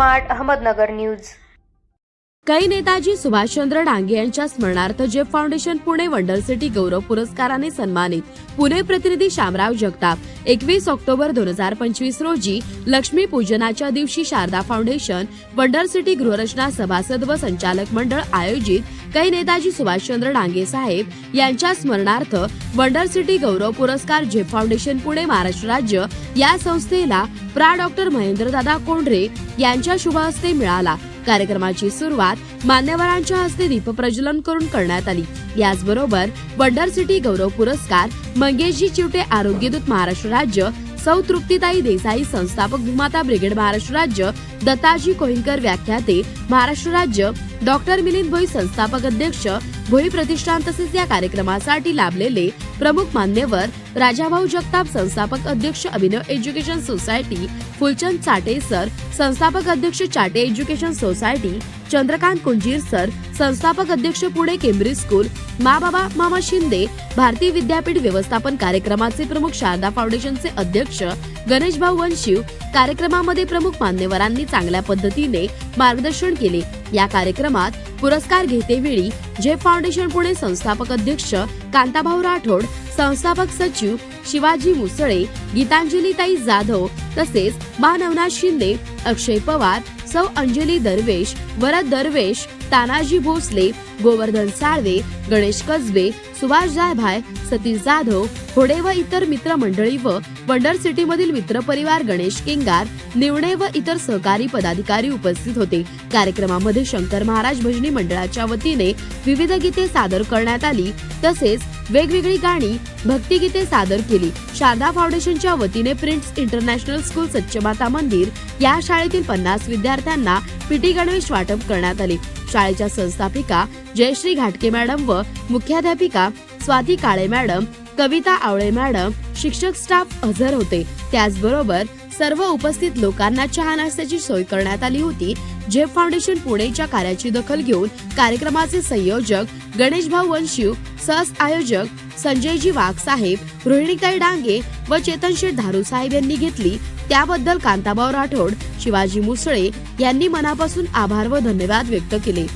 Smart Ahmednagar news. कै नेताजी सुभाषचंद्र डांगे यांच्या स्मरणार्थ Jeff foundation Pune wonder city गौरव पुरस्काराने सन्मानित पुणे प्रतिनिधी शामराव जगताप। 21 ऑक्टोबर 2025 रोजी लक्ष्मी पूजनाच्या दिवशी शारदा फाउंडेशन वंडर सिटी गृहरचना सभासद व संचालक मंडळ आयोजित कै नेताजी सुभाषचंद्र डांगे साहेब यांच्या स्मरणार्थ वंडर सिटी गौरव पुरस्कार जेफ फाउंडेशन पुणे महाराष्ट्र राज्य या संस्थेला प्रा डॉक्टर महेंद्रदादा कोंढरे यांच्या शुभ हस्ते मिळाला। कार्यक्रमाची सुरुवात मान्यवरांच्या हस्ते दीपप्रज्वलन करून करण्यात आली। याचबरोबर वंडर सिटी गौरव पुरस्कार मंगेशजी चिवटे आरोग्यदूत महाराष्ट्र राज्य, सौ तृप्तीताई देसाई संस्थापक भूमाता ब्रिगेड महाराष्ट्र राज्य, दत्ताजी कोहिनकर व्याख्याते महाराष्ट्र राज्य, डॉक्टर मिलिंद भोई संस्थापक अध्यक्ष भोई प्रतिष्ठान तसेच या कार्यक्रमासाठी लाभलेले प्रमुख मान्यवर राजाभाऊ जगताप संस्थापक अध्यक्ष Abhinav education society, Phulchand Chate sir संस्थापक अध्यक्ष Chate education society, Chandrakant Kunjir sir संस्थापक अध्यक्ष पुणे केम्ब्रिज स्कूल, बाबा मामा शिंदे भारतीय विद्यापीठ व्यवस्थापन कार्यक्रमाचे प्रमुख शारदा फाउंडेशनचे अध्यक्ष गणेश भाऊ वंशीव। कार्यक्रमामध्ये प्रमुख मान्यवरांनी चांगल्या पद्धतीने मार्गदर्शन केले। या कार्यक्रमात पुरस्कार घेतेवेळी जेफ फाउंडेशन पुणे संस्थापक अध्यक्ष कांताभाऊ राठोड, संस्थापक सचिव शिवाजी मुसळे, गीतांजलीताई जाधव तसेच नवनाथ शिंदे, अक्षय पवार, सौ अंजली दरवेश, वरद दरवेश, तानाजी भोसले, गोवर्धन साळवे, गणेश कसबे, सुभाष जायभाय, सतीश जाधव, होडे व इतर मित्र मंडळी व वंडर सिटी मधील मित्र परिवार गणेश केंगार, निवणे व इतर सहकारी पदाधिकारी उपस्थित होते। कार्यक्रमामध्ये शंकर महाराज भजनी मंडळाच्या वतीने विविध गीते सादर करण्यात आली तसेच वेगवेगळी गाणी, भक्तिगीते सादर केली। शारदा फाउंडेशनच्या वतीने प्रिन्स इंटरनॅशनल स्कूल सच्चमाता मंदिर या शाळेतील 50 विद्यार्थ्यांना पीटी गणवेश वाटप करण्यात आले। शाळेच्या संस्थापिका जयश्री घाटके मॅडम व मुख्याध्यापिका स्वाती काळे मॅडम, कविता आवळे मॅडम, शिक्षक स्टाफ हजर होते। त्याचबरोबर सर्व उपस्थित लोकांना चहा नाश्त्याची सोय करण्यात आली होती। जेफ फाउंडेशन पुणेच्या कार्याची दखल घेऊन कार्यक्रमाचे संयोजक गणेश भाऊ वंशीव, सह आयोजक संजयजी वाघ साहेब, रोहिणीताई डांगे व चेतन शेठ धारू साहेब यांनी घेतली। त्याबद्दल कांताभाऊ राठोड, शिवाजी मुसळे यांनी मनापासून आभार व धन्यवाद व्यक्त केले।